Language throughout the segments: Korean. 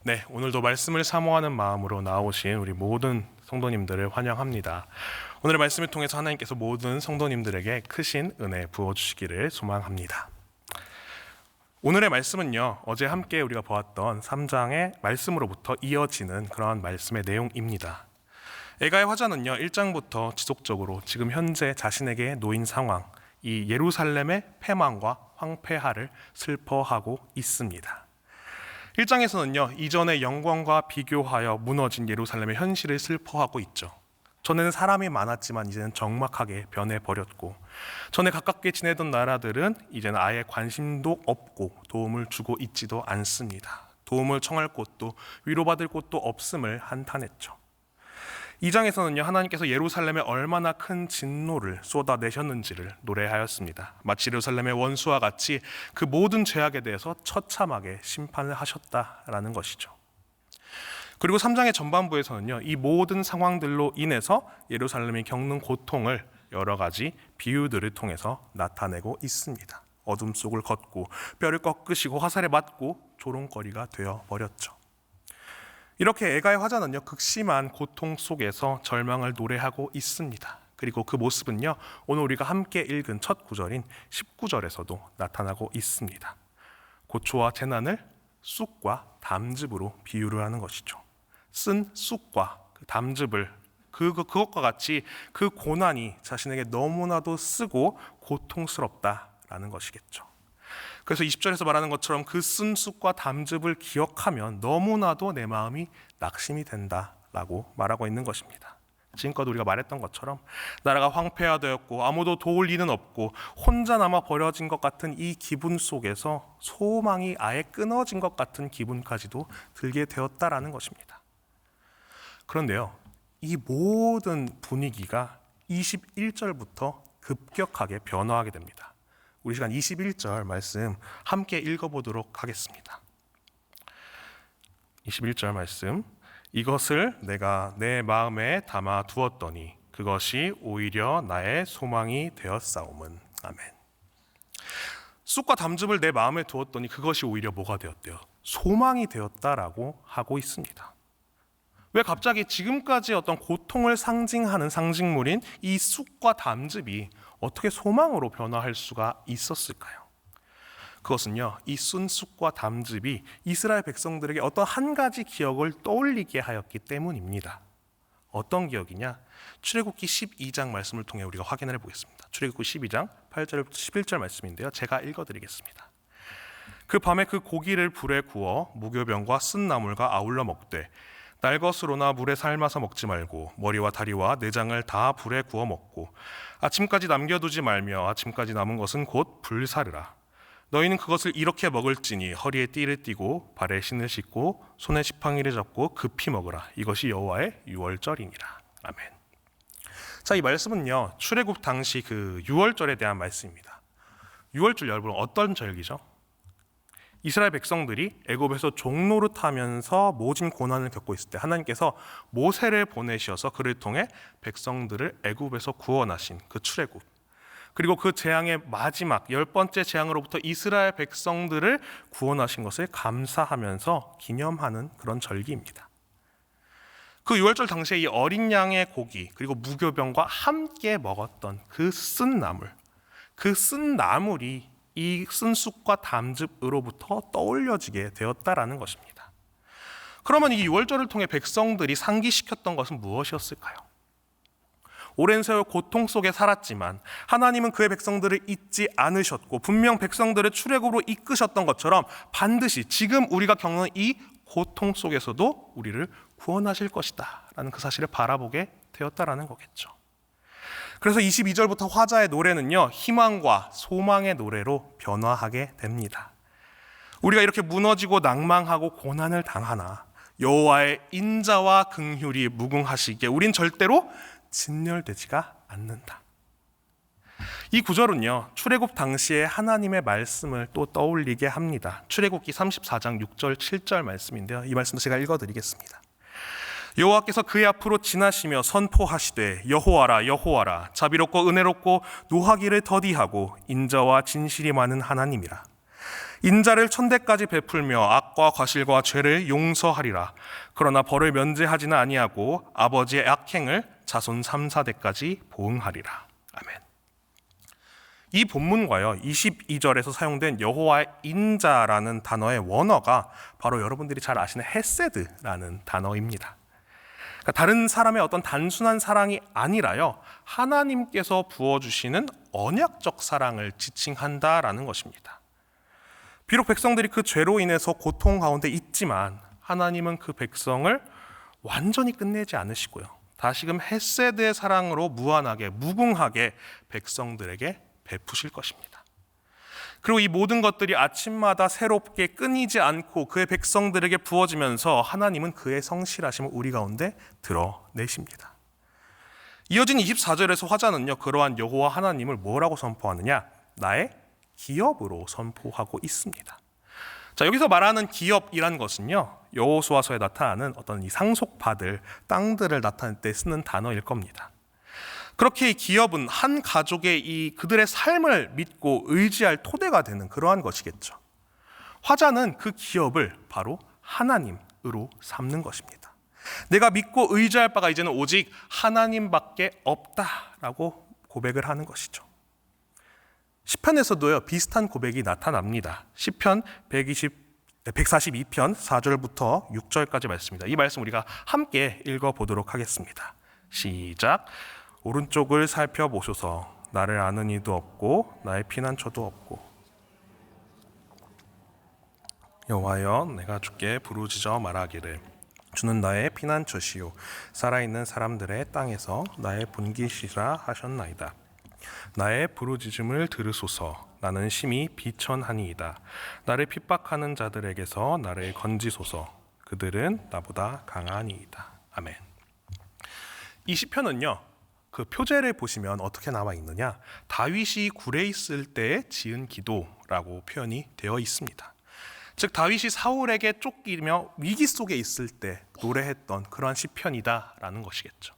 네, 오늘도 말씀을 사모하는 마음으로 나오신 우리 모든 성도님들을 환영합니다. 오늘의 말씀을 통해서 하나님께서 모든 성도님들에게 크신 은혜 부어주시기를 소망합니다. 오늘의 말씀은요, 어제 함께 우리가 보았던 3장의 말씀으로부터 이어지는 그러한 말씀의 내용입니다. 에가의 화자는요, 1장부터 지속적으로 지금 현재 자신에게 놓인 상황, 이 예루살렘의 패망과 황폐화를 슬퍼하고 있습니다. 1장에서는요, 이전의 영광과 비교하여 무너진 예루살렘의 현실을 슬퍼하고 있죠. 전에는 사람이 많았지만 이제는 적막하게 변해버렸고, 전에 가깝게 지내던 나라들은 이제는 아예 관심도 없고 도움을 주고 있지도 않습니다. 도움을 청할 곳도 위로받을 곳도 없음을 한탄했죠. 2장에서는요, 하나님께서 예루살렘에 얼마나 큰 진노를 쏟아내셨는지를 노래하였습니다. 마치 예루살렘의 원수와 같이 그 모든 죄악에 대해서 처참하게 심판을 하셨다라는 것이죠. 그리고 3장의 전반부에서는요, 이 모든 상황들로 인해서 예루살렘이 겪는 고통을 여러 가지 비유들을 통해서 나타내고 있습니다. 어둠 속을 걷고 뼈를 꺾으시고 화살에 맞고 조롱거리가 되어버렸죠. 이렇게 에가의 화자는요, 극심한 고통 속에서 절망을 노래하고 있습니다. 그리고 그 모습은요, 오늘 우리가 함께 읽은 첫 구절인 19절에서도 나타나고 있습니다. 고초와 재난을 쑥과 담즙으로 비유를 하는 것이죠. 쓴 쑥과 그 담즙을 그것과 같이 그 고난이 자신에게 너무나도 쓰고 고통스럽다라는 것이겠죠. 그래서 20절에서 말하는 것처럼 그 쓴 쑥과 담즙을 기억하면 너무나도 내 마음이 낙심이 된다라고 말하고 있는 것입니다. 지금껏 우리가 말했던 것처럼 나라가 황폐화되었고 아무도 도울 리는 없고 혼자 남아 버려진 것 같은 이 기분 속에서 소망이 아예 끊어진 것 같은 기분까지도 들게 되었다라는 것입니다. 그런데요, 이 모든 분위기가 21절부터 급격하게 변화하게 됩니다. 우리 시간 21절 말씀 함께 읽어보도록 하겠습니다. 21절 말씀, 이것을 내가 내 마음에 담아 두었더니 그것이 오히려 나의 소망이 되었사오문. 아멘. 쑥과 담즙을 내 마음에 두었더니 그것이 오히려 뭐가 되었대요? 소망이 되었다라고 하고 있습니다. 왜 갑자기 지금까지 어떤 고통을 상징하는 상징물인 이 쑥과 담즙이 어떻게 소망으로 변화할 수가 있었을까요? 그것은요, 이 쓴 쑥과 담즙이 이스라엘 백성들에게 어떤 한 가지 기억을 떠올리게 하였기 때문입니다. 어떤 기억이냐? 출애굽기 12장 말씀을 통해 우리가 확인을 해보겠습니다. 출애굽기 12장 8절부터 11절 말씀인데요, 제가 읽어드리겠습니다. 그 밤에 그 고기를 불에 구워 무교병과 쓴 나물과 아울러 먹되 날 것으로나 물에 삶아서 먹지 말고 머리와 다리와 내장을 다 불에 구워 먹고 아침까지 남겨두지 말며 아침까지 남은 것은 곧 불사르라. 너희는 그것을 이렇게 먹을지니 허리에 띠를 띠고 발에 신을 신고 손에 지팡이를 잡고 급히 먹으라. 이것이 여호와의 유월절이니라. 아멘. 자, 이 말씀은요, 출애굽 당시 그 유월절에 대한 말씀입니다. 유월절 여러분 어떤 절기죠? 이스라엘 백성들이 애굽에서 종노릇하면서 모진 고난을 겪고 있을 때 하나님께서 모세를 보내셔서 그를 통해 백성들을 애굽에서 구원하신 그 출애굽, 그리고 그 재앙의 마지막 10번째 재앙으로부터 이스라엘 백성들을 구원하신 것을 감사하면서 기념하는 그런 절기입니다. 그 유월절 당시에 이 어린 양의 고기 그리고 무교병과 함께 먹었던 그 쓴 나물, 그 쓴 나물이 이 쓴 쑥과 담즙으로부터 떠올려지게 되었다라는 것입니다. 그러면 이 유월절을 통해 백성들이 상기시켰던 것은 무엇이었을까요? 오랜 세월 고통 속에 살았지만 하나님은 그의 백성들을 잊지 않으셨고 분명 백성들을 출애굽으로 이끄셨던 것처럼 반드시 지금 우리가 겪는 이 고통 속에서도 우리를 구원하실 것이다 라는 그 사실을 바라보게 되었다라는 거겠죠. 그래서 22절부터 화자의 노래는요, 희망과 소망의 노래로 변화하게 됩니다. 우리가 이렇게 무너지고 낭망하고 고난을 당하나 여호와의 인자와 긍휼이 무궁하시기에 우린 절대로 진멸되지가 않는다. 이 구절은요, 출애굽 당시에 하나님의 말씀을 또 떠올리게 합니다. 출애굽기 34장 6절 7절 말씀인데요, 이 말씀도 제가 읽어드리겠습니다. 여호와께서 그의 앞으로 지나시며 선포하시되 여호와라 여호와라 자비롭고 은혜롭고 노하기를 더디하고 인자와 진실이 많은 하나님이라. 인자를 천대까지 베풀며 악과 과실과 죄를 용서하리라. 그러나 벌을 면제하지는 아니하고 아버지의 악행을 자손 3, 4대까지 보응하리라. 아멘. 이 본문과요 22절에서 사용된 여호와의 인자라는 단어의 원어가 바로 여러분들이 잘 아시는 헤세드라는 단어입니다. 그러니까 다른 사람의 어떤 단순한 사랑이 아니라요 하나님께서 부어주시는 언약적 사랑을 지칭한다라는 것입니다. 비록 백성들이 그 죄로 인해서 고통 가운데 있지만 하나님은 그 백성을 완전히 끝내지 않으시고요 다시금 헤세드의 사랑으로 무한하게 무궁하게 백성들에게 베푸실 것입니다. 그리고 이 모든 것들이 아침마다 새롭게 끊이지 않고 그의 백성들에게 부어지면서 하나님은 그의 성실하심을 우리 가운데 드러내십니다. 이어진 24절에서 화자는요 그러한 여호와 하나님을 뭐라고 선포하느냐? 나의 기업으로 선포하고 있습니다. 자, 여기서 말하는 기업이란 것은요 여호수아서에 나타나는 어떤 이 상속받을 땅들을 나타낼 때 쓰는 단어일 겁니다. 그렇게 이 기업은 한 가족의 이 그들의 삶을 믿고 의지할 토대가 되는 그러한 것이겠죠. 화자는 그 기업을 바로 하나님으로 삼는 것입니다. 내가 믿고 의지할 바가 이제는 오직 하나님밖에 없다라고 고백을 하는 것이죠. 시편에서도요 비슷한 고백이 나타납니다. 시편 142편 4절부터 6절까지 말씀입니다. 이 말씀 우리가 함께 읽어보도록 하겠습니다. 시작. 오른쪽을 살펴보소서. 나를 아는 이도 없고 나의 피난처도 없고. 여호와여, 내가 주께 부르짖어 말하기를 주는 나의 피난처시요 살아있는 사람들의 땅에서 나의 분깃이라 하셨나이다. 나의 부르짖음을 들으소서. 나는 심히 비천하니이다. 나를 핍박하는 자들에게서 나를 건지소서. 그들은 나보다 강하니이다. 아멘. 이 시편은요 그 표제를 보시면 어떻게 나와 있느냐? 다윗이 굴에 있을 때 지은 기도라고 표현이 되어 있습니다. 즉 다윗이 사울에게 쫓기며 위기 속에 있을 때 노래했던 그러한 시편이다라는 것이겠죠.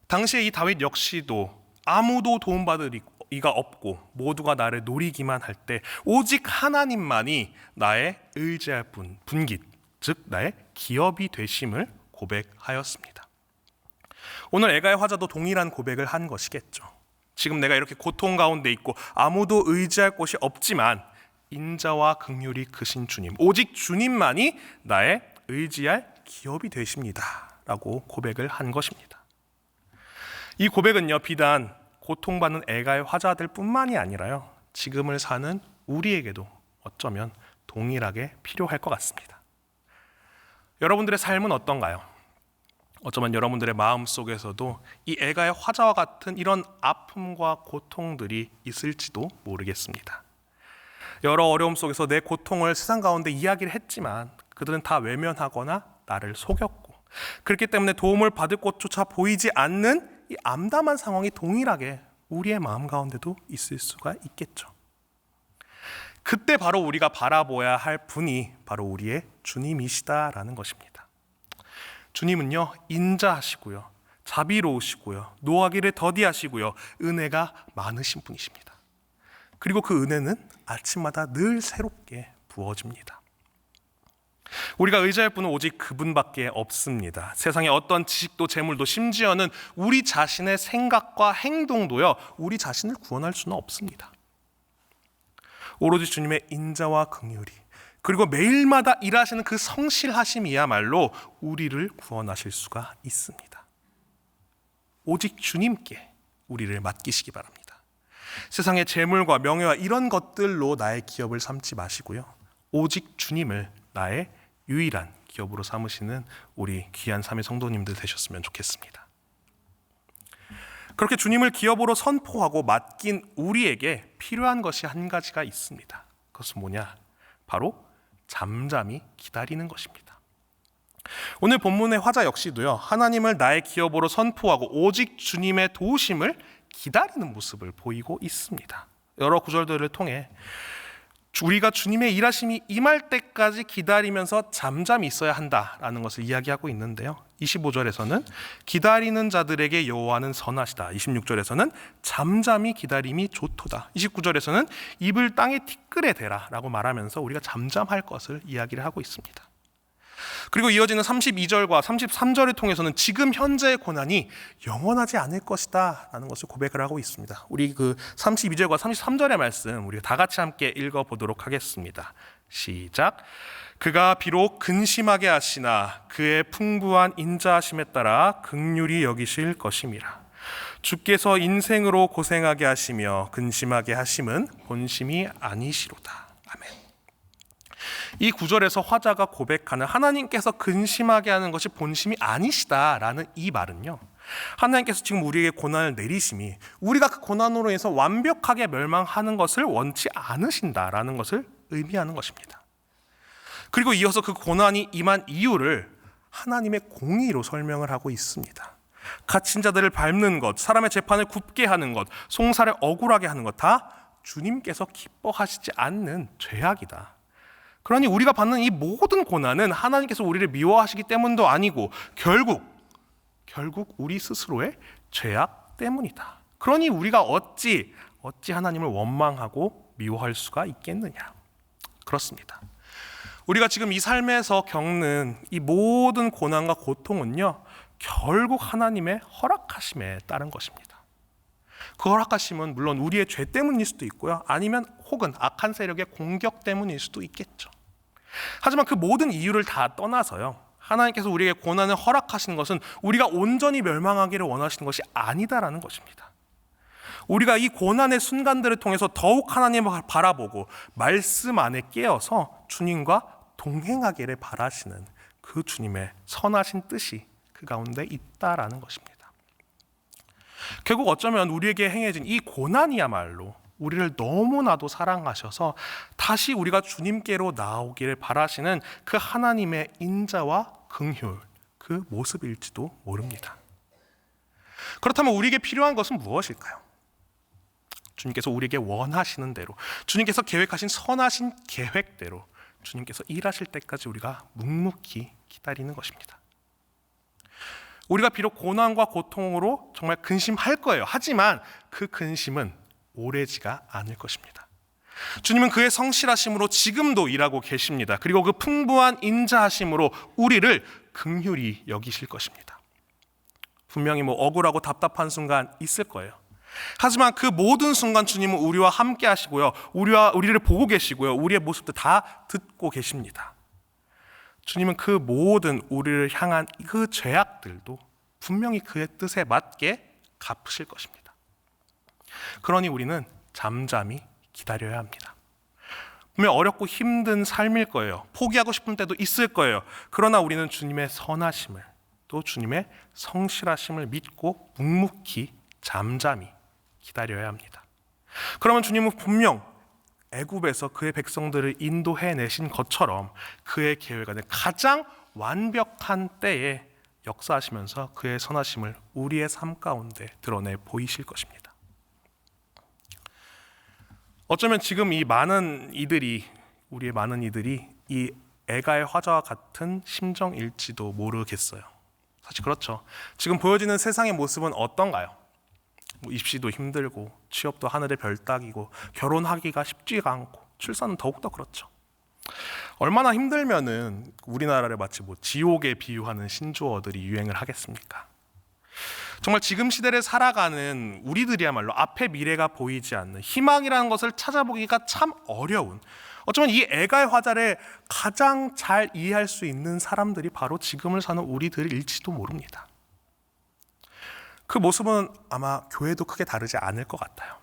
당시에 이 다윗 역시도 아무도 도움받을 이가 없고 모두가 나를 노리기만 할 때 오직 하나님만이 나의 의지할 분깃, 즉 나의 기업이 되심을 고백하였습니다. 오늘 애가의 화자도 동일한 고백을 한 것이겠죠. 지금 내가 이렇게 고통 가운데 있고 아무도 의지할 곳이 없지만 인자와 긍휼이 크신 주님, 오직 주님만이 나의 의지할 기업이 되십니다 라고 고백을 한 것입니다. 이 고백은요 비단 고통받는 애가의 화자들 뿐만이 아니라요 지금을 사는 우리에게도 어쩌면 동일하게 필요할 것 같습니다. 여러분들의 삶은 어떤가요? 어쩌면 여러분들의 마음 속에서도 이 애가의 화자와 같은 이런 아픔과 고통들이 있을지도 모르겠습니다. 여러 어려움 속에서 내 고통을 세상 가운데 이야기를 했지만 그들은 다 외면하거나 나를 속였고 그렇기 때문에 도움을 받을 곳조차 보이지 않는 이 암담한 상황이 동일하게 우리의 마음 가운데도 있을 수가 있겠죠. 그때 바로 우리가 바라보아야 할 분이 바로 우리의 주님이시다라는 것입니다. 주님은요 인자하시고요 자비로우시고요 노하기를 더디하시고요 은혜가 많으신 분이십니다. 그리고 그 은혜는 아침마다 늘 새롭게 부어집니다. 우리가 의지할 분은 오직 그분밖에 없습니다. 세상의 어떤 지식도 재물도 심지어는 우리 자신의 생각과 행동도요 우리 자신을 구원할 수는 없습니다. 오로지 주님의 인자와 긍휼이 그리고 매일마다 일하시는 그 성실하심이야말로 우리를 구원하실 수가 있습니다. 오직 주님께 우리를 맡기시기 바랍니다. 세상의 재물과 명예와 이런 것들로 나의 기업을 삼지 마시고요 오직 주님을 나의 유일한 기업으로 삼으시는 우리 귀한 삼위 성도님들 되셨으면 좋겠습니다. 그렇게 주님을 기업으로 선포하고 맡긴 우리에게 필요한 것이 한 가지가 있습니다. 그것은 뭐냐? 바로 잠잠히 기다리는 것입니다. 오늘 본문의 화자 역시도요 하나님을 나의 기업으로 선포하고 오직 주님의 도우심을 기다리는 모습을 보이고 있습니다. 여러 구절들을 통해 우리가 주님의 일하심이 임할 때까지 기다리면서 잠잠히 있어야 한다라는 것을 이야기하고 있는데요. 25절에서는 기다리는 자들에게 여호와는 선하시다. 26절에서는 잠잠히 기다림이 좋도다. 29절에서는 입을 땅에 티끌에 대라 라고 말하면서 우리가 잠잠할 것을 이야기를 하고 있습니다. 그리고 이어지는 32절과 33절을 통해서는 지금 현재의 고난이 영원하지 않을 것이다 라는 것을 고백을 하고 있습니다. 우리 그 32절과 33절의 말씀 우리가 다 같이 함께 읽어보도록 하겠습니다. 시작. 그가 비록 근심하게 하시나 그의 풍부한 인자하심에 따라 긍휼히 여기실 것임이라. 주께서 인생으로 고생하게 하시며 근심하게 하심은 본심이 아니시로다. 아멘. 이 구절에서 화자가 고백하는 하나님께서 근심하게 하는 것이 본심이 아니시다라는 이 말은요, 하나님께서 지금 우리에게 고난을 내리심이 우리가 그 고난으로 인해서 완벽하게 멸망하는 것을 원치 않으신다라는 것을 의미하는 것입니다. 그리고 이어서 그 고난이 임한 이유를 하나님의 공의로 설명을 하고 있습니다. 갇힌 자들을 밟는 것, 사람의 재판을 굽게 하는 것, 송사를 억울하게 하는 것 다 주님께서 기뻐하시지 않는 죄악이다. 그러니 우리가 받는 이 모든 고난은 하나님께서 우리를 미워하시기 때문도 아니고 결국 우리 스스로의 죄악 때문이다. 그러니 우리가 어찌 하나님을 원망하고 미워할 수가 있겠느냐. 그렇습니다. 우리가 지금 이 삶에서 겪는 이 모든 고난과 고통은요, 결국 하나님의 허락하심에 따른 것입니다. 그 허락하심은 물론 우리의 죄 때문일 수도 있고요, 아니면 혹은 악한 세력의 공격 때문일 수도 있겠죠. 하지만 그 모든 이유를 다 떠나서요, 하나님께서 우리에게 고난을 허락하시는 것은 우리가 온전히 멸망하기를 원하시는 것이 아니다라는 것입니다. 우리가 이 고난의 순간들을 통해서 더욱 하나님을 바라보고 말씀 안에 깨어서 주님과 동행하기를 바라시는 그 주님의 선하신 뜻이 그 가운데 있다라는 것입니다. 결국 어쩌면 우리에게 행해진 이 고난이야말로 우리를 너무나도 사랑하셔서 다시 우리가 주님께로 나오기를 바라시는 그 하나님의 인자와 긍휼, 그 모습일지도 모릅니다. 그렇다면 우리에게 필요한 것은 무엇일까요? 주님께서 우리에게 원하시는 대로, 주님께서 계획하신 선하신 계획대로 주님께서 일하실 때까지 우리가 묵묵히 기다리는 것입니다. 우리가 비록 고난과 고통으로 정말 근심할 거예요. 하지만 그 근심은 오래지가 않을 것입니다. 주님은 그의 성실하심으로 지금도 일하고 계십니다. 그리고 그 풍부한 인자하심으로 우리를 긍휼히 여기실 것입니다. 분명히 억울하고 답답한 순간 있을 거예요. 하지만 그 모든 순간 주님은 우리와 함께 하시고요, 우리를 보고 계시고요, 우리의 모습도 다 듣고 계십니다. 주님은 그 모든 우리를 향한 그 죄악들도 분명히 그의 뜻에 맞게 갚으실 것입니다. 그러니 우리는 잠잠히 기다려야 합니다. 분명 어렵고 힘든 삶일 거예요. 포기하고 싶은 때도 있을 거예요. 그러나 우리는 주님의 선하심을, 또 주님의 성실하심을 믿고 묵묵히 잠잠히 기다려야 합니다. 그러면 주님은 분명 애굽에서 그의 백성들을 인도해내신 것처럼 그의 계획안에 가장 완벽한 때에 역사하시면서 그의 선하심을 우리의 삶 가운데 드러내 보이실 것입니다. 어쩌면 지금 우리의 많은 이들이 이 애가의 화자와 같은 심정일지도 모르겠어요. 사실 그렇죠. 지금 보여지는 세상의 모습은 어떤가요? 입시도 힘들고 취업도 하늘의 별 따기고 결혼하기가 쉽지가 않고 출산은 더욱더 그렇죠. 얼마나 힘들면은 우리나라를 마치 지옥에 비유하는 신조어들이 유행을 하겠습니까? 정말 지금 시대를 살아가는 우리들이야말로 앞에 미래가 보이지 않는 희망이라는 것을 찾아보기가 참 어려운, 어쩌면 이 애가의 화자를 가장 잘 이해할 수 있는 사람들이 바로 지금을 사는 우리들일지도 모릅니다. 그 모습은 아마 교회도 크게 다르지 않을 것 같아요.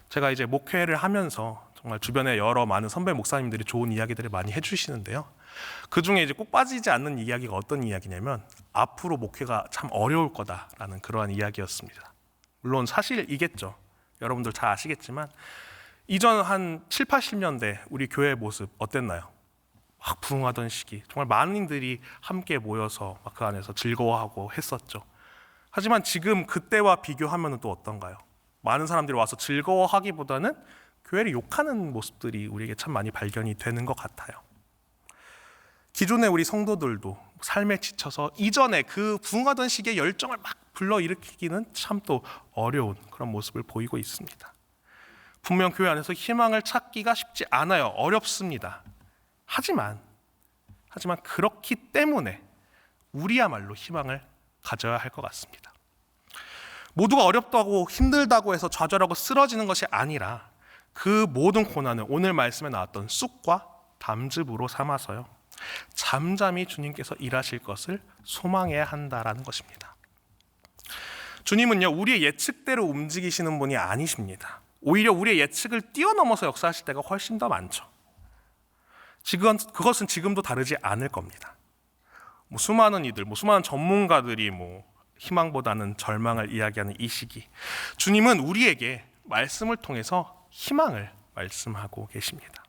제가 이제 목회를 하면서 정말 주변에 여러 많은 선배 목사님들이 좋은 이야기들을 많이 해주시는데요. 그 중에 이제 꼭 빠지지 않는 이야기가 어떤 이야기냐면 앞으로 목회가 참 어려울 거다라는 그러한 이야기였습니다. 물론 사실이겠죠. 여러분들 잘 아시겠지만 이전 한 7, 80년대 우리 교회의 모습 어땠나요? 막 부흥하던 시기, 정말 많은 이들이 함께 모여서 막 그 안에서 즐거워하고 했었죠. 하지만 지금 그때와 비교하면 또 어떤가요? 많은 사람들이 와서 즐거워하기보다는 교회를 욕하는 모습들이 우리에게 참 많이 발견이 되는 것 같아요. 기존의 우리 성도들도 삶에 지쳐서 이전에 그 부흥하던 시기의 열정을 막 불러일으키기는 참 또 어려운 그런 모습을 보이고 있습니다. 분명 교회 안에서 희망을 찾기가 쉽지 않아요. 어렵습니다. 하지만 그렇기 때문에 우리야말로 희망을 가져야 할 것 같습니다. 모두가 어렵다고 힘들다고 해서 좌절하고 쓰러지는 것이 아니라 그 모든 고난을 오늘 말씀에 나왔던 쑥과 담즙으로 삼아서요, 잠잠히 주님께서 일하실 것을 소망해야 한다라는 것입니다. 주님은요, 우리의 예측대로 움직이시는 분이 아니십니다. 오히려 우리의 예측을 뛰어넘어서 역사하실 때가 훨씬 더 많죠. 그것은 지금도 다르지 않을 겁니다. 수많은 이들, 수많은 전문가들이 희망보다는 절망을 이야기하는 이 시기, 주님은 우리에게 말씀을 통해서 희망을 말씀하고 계십니다.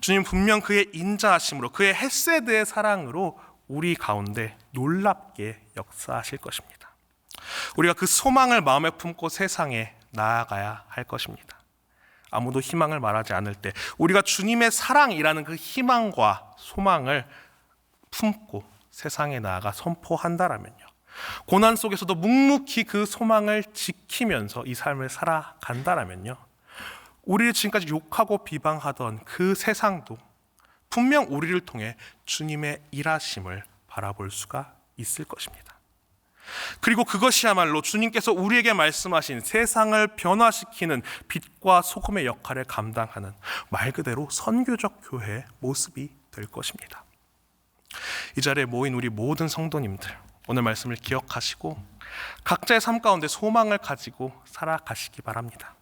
주님 분명 그의 인자하심으로, 그의 헤세드의 사랑으로 우리 가운데 놀랍게 역사하실 것입니다. 우리가 그 소망을 마음에 품고 세상에 나아가야 할 것입니다. 아무도 희망을 말하지 않을 때 우리가 주님의 사랑이라는 그 희망과 소망을 품고 세상에 나아가 선포한다라면요, 고난 속에서도 묵묵히 그 소망을 지키면서 이 삶을 살아간다라면요, 우리를 지금까지 욕하고 비방하던 그 세상도 분명 우리를 통해 주님의 일하심을 바라볼 수가 있을 것입니다. 그리고 그것이야말로 주님께서 우리에게 말씀하신 세상을 변화시키는 빛과 소금의 역할을 감당하는 말 그대로 선교적 교회의 모습이 될 것입니다. 이 자리에 모인 우리 모든 성도님들, 오늘 말씀을 기억하시고 각자의 삶 가운데 소망을 가지고 살아가시기 바랍니다.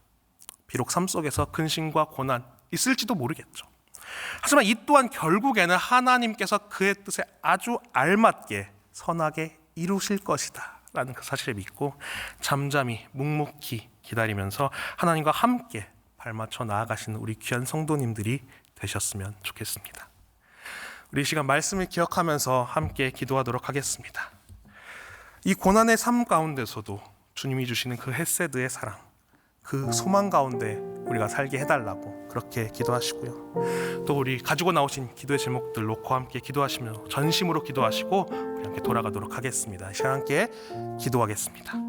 비록 삶 속에서 근심과 고난 있을지도 모르겠죠. 하지만 이 또한 결국에는 하나님께서 그의 뜻에 아주 알맞게 선하게 이루실 것이다 라는 그 사실을 믿고 잠잠히 묵묵히 기다리면서 하나님과 함께 발맞춰 나아가시는 우리 귀한 성도님들이 되셨으면 좋겠습니다. 우리 이 시간 말씀을 기억하면서 함께 기도하도록 하겠습니다. 이 고난의 삶 가운데서도 주님이 주시는 그 헤세드의 사랑, 그 소망 가운데 우리가 살게 해달라고 그렇게 기도하시고요, 또 우리 가지고 나오신 기도의 제목들 놓고 함께 기도하시며 전심으로 기도하시고 우리 함께 돌아가도록 하겠습니다. 이 시간 함께 기도하겠습니다.